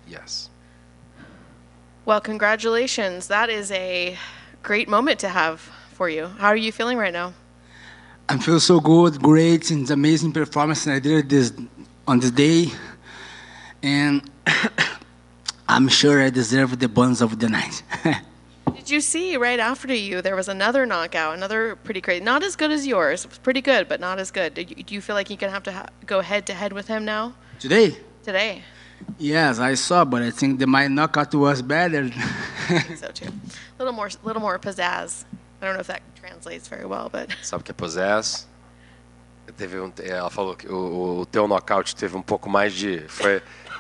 Yes. Well, congratulations. That is a great moment to have for you. How are you feeling right now? I feel so good, great, it's amazing performance I did this on this day, and I'm sure I deserve the bonus of the night. Did you see right after you there was another knockout, another pretty crazy, not as good as yours. It was pretty good, but not as good. Do you feel like you're gonna have to go head to head with him now? Today? Today. Yes, I saw, but I think my knockout was better. I think so too. A little more pizzazz. I don't know if that translates very well, but. Sabe o que é possess? Ela falou que o teu knockout teve um pouco mais de.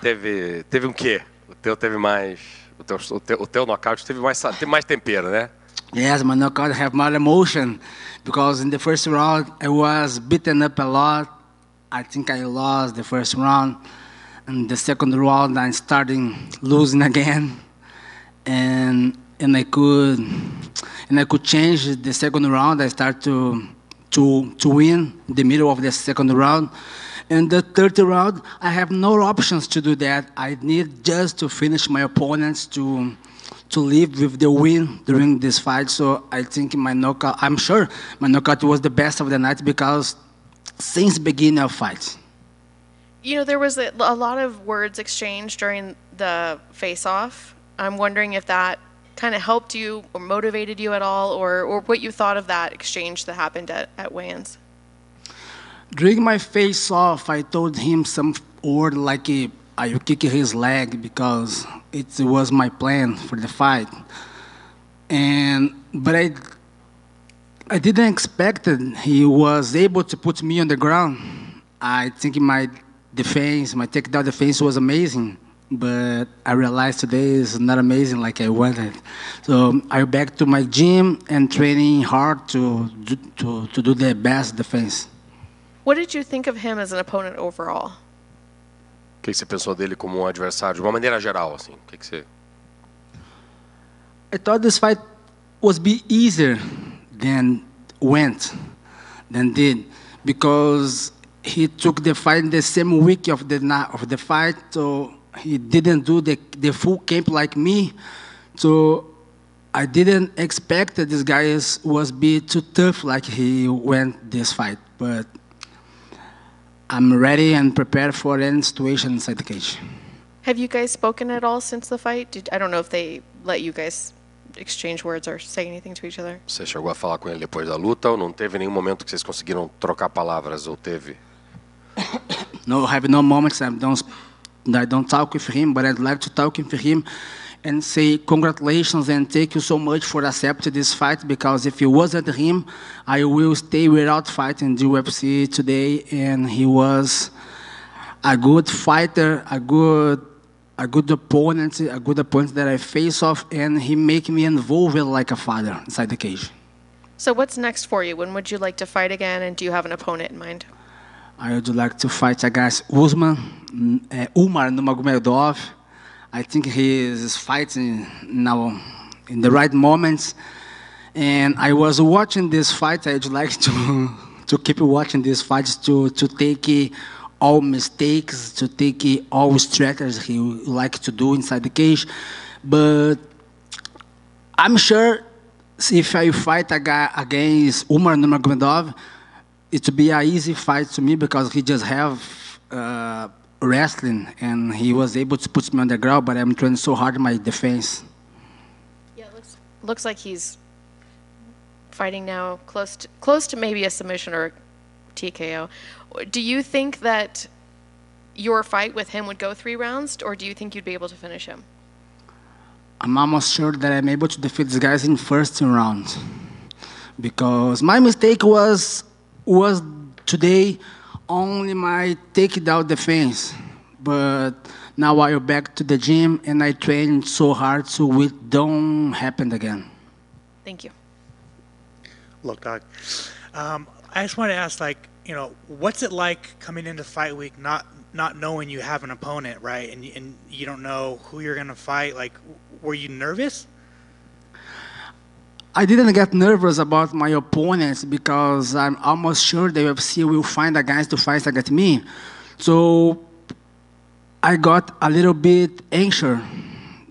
Teve um quê? O teu teve mais. O teu knockout teve mais tempero, né? Yes, my knockout have more emotion because in the first round I was beaten up a lot. I think I lost the first round. And the second round I started losing again. And I could change the second round. I start to win the middle of the second round. And the third round, I have no options to do that. I need just to finish my opponents to leave with the win during this fight. So I think I'm sure my knockout was the best of the night because since the beginning of fight. You know, there was a lot of words exchanged during the face-off. I'm wondering if that kind of helped you or motivated you at all, or what you thought of that exchange that happened at weigh-ins. During my face-off, I told him some word like I will kick his leg because it was my plan for the fight. But I didn't expect it. He was able to put me on the ground. I think my takedown defense was amazing, but I realized today is not amazing like I wanted. So I'm back to my gym and training hard to do the best defense. What did you think of him as an opponent overall? O que você pensou dele como adversário, de uma maneira geral, assim? O que você? I thought this fight was be easier than did, because he took the fight in the same week of the fight, so he didn't do the full camp like me. So I didn't expect that this guy was be too tough like he went this fight, but I'm ready and prepared for any situation inside the cage. Have you guys spoken at all since the fight? I don't know if they let you guys exchange words or say anything to each other. Você chegou a falar com ele depois da luta ou não teve nenhum momento que vocês conseguiram trocar palavras ou teve? No, I have no moments. I don't talk with him, but I'd like to talk with him and say congratulations and thank you so much for accepting this fight, because if it wasn't him, I will stay without fighting the UFC today. And he was a good fighter, a good opponent that I face off, and he make me involved like a father inside the cage. So what's next for you? When would you like to fight again, and do you have an opponent in mind? I would like to fight against Umar Nurmagomedov. I think he is fighting now in the right moments. And I was watching this fight. I'd like to keep watching these fights to take all mistakes, to take all strategies he would like to do inside the cage. But I'm sure if I fight against Umar Nurmagomedov, it would be an easy fight to me because he just have wrestling, and he was able to put me on the ground, but I'm trying so hard in my defense. Yeah, it looks like he's fighting now close to maybe a submission or a TKO. Do you think that your fight with him would go 3 rounds, or do you think you'd be able to finish him? I'm almost sure that I'm able to defeat these guys in first round, because my mistake was today only my takedown defense, but now I'm back to the gym and I train so hard so it don't happen again. Thank you. Look, Doc, I just want to ask, what's it like coming into fight week not knowing you have an opponent, right? And you don't know who you're going to fight. Like, were you nervous? I didn't get nervous about my opponents because I'm almost sure the UFC will find a guy to fight against me. So I got a little bit anxious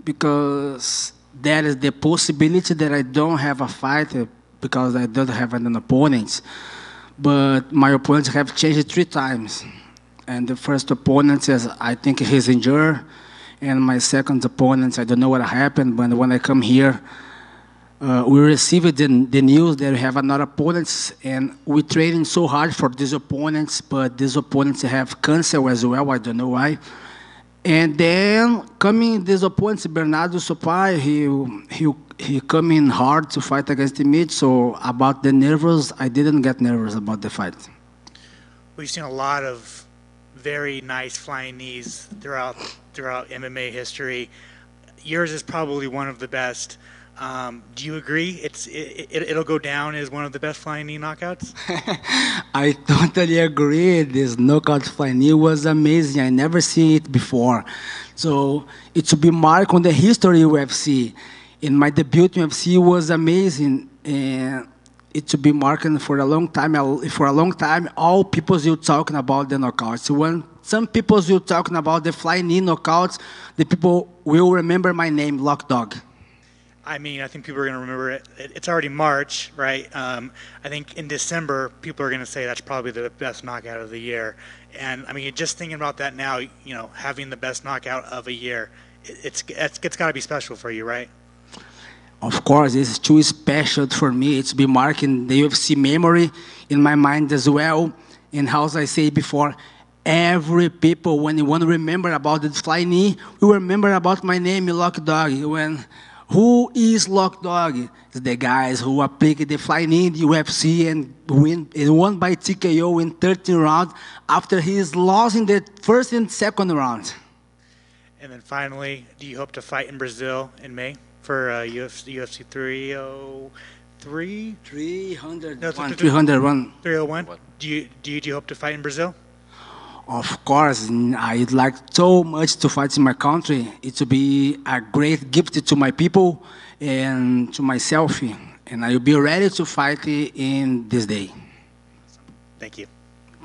because there is the possibility that I don't have a fight because I don't have an opponent. But my opponents have changed 3 times. And the first opponent is, I think he's injured. And my second opponent, I don't know what happened, but when I come here, we received the news that we have another opponents, and we're training so hard for these opponents, but these opponents have cancer as well, I don't know why. And then coming these opponents, Bernardo Sopai, he coming hard to fight against me, so about the nervous, I didn't get nervous about the fight. We've seen a lot of very nice flying knees throughout MMA history. Yours is probably one of the best. Do you agree? It'll go down as one of the best flying knee knockouts? I totally agree. This knockout flying knee was amazing. I never seen it before. So it should be marked on the history of UFC. In my debut in UFC was amazing. And it should be marked for a long time. For a long time, all people will talking about the knockouts. When some people will talking about the flying knee knockouts, the people will remember my name, Lock Dog. I mean, I think people are going to remember it. It's already March, right? I think in December, people are going to say that's probably the best knockout of the year. And I mean, just thinking about that now, having the best knockout of a year, it's got to be special for you, right? Of course, it's too special for me. It's been marking the UFC memory in my mind as well. And as I say before, every people, when you want to remember about the flying knee, you remember about my name, Lock Dog. Who is Lock Dog? It's the guys who applied the flying knee in the UFC and won by TKO in 13 rounds after he's lost in the first and second round. And then finally, do you hope to fight in Brazil in May for UFC 303? 301. 301. Do you hope to fight in Brazil? Of course, I'd like so much to fight in my country. It would be a great gift to my people and to myself. And I will be ready to fight in this day. Thank you.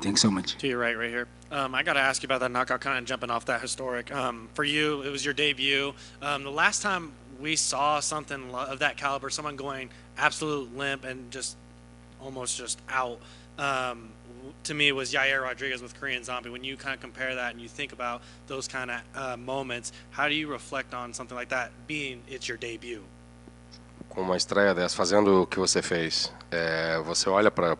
Thanks so much. To your right here. I got to ask you about that knockout, kind of jumping off that historic. For you, it was your debut. The last time we saw something of that caliber, someone going absolute limp and just almost just out, to me was Yair Rodriguez with Korean Zombie. When you kind of compare that and you think about those kind of moments, how do you reflect on something like that, being it's your debut? Com uma estreia dessa, fazendo o que você fez, você olha para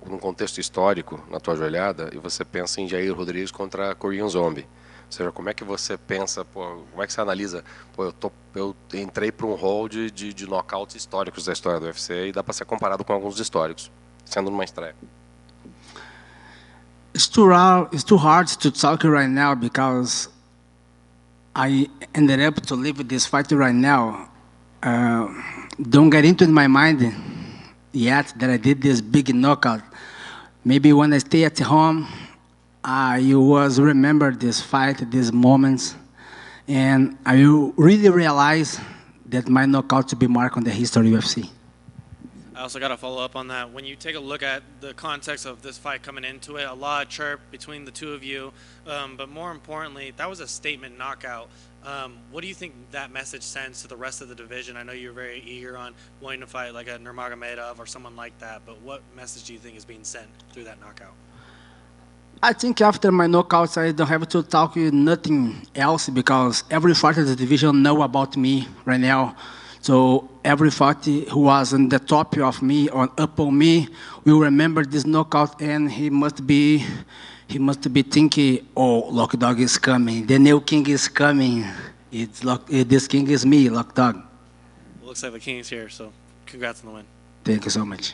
num contexto histórico na tua joelhada e você pensa em Yair Rodrigues contra Korean Zombie. Ou seja, como é que você pensa, como é que você analisa, eu entrei para um hall de knockouts históricos da história do UFC e dá para ser comparado com alguns históricos, sendo numa estreia. It's too hard to talk right now because I ended up to live this fight right now. Don't get into my mind yet that I did this big knockout. Maybe when I stay at home, I was remember this fight, these moments, and I will really realize that my knockout to be marked on the history of UFC. I also got to follow up on that. When you take a look at the context of this fight coming into it, a lot of chirp between the two of you, but more importantly, that was a statement knockout. What do you think that message sends to the rest of the division? I know you're very eager on wanting to fight like a Nurmagomedov or someone like that, but what message do you think is being sent through that knockout? I think after my knockouts, I don't have to talk nothing else because every fighter in the division know about me right now. So every fighter who was on the top of me or up on me will remember this knockout, and he must be thinking, oh, Lock Dog is coming. The new king is coming. This king is me, Lock Dog. Looks like the king's here, so congrats on the win. Thank you so much.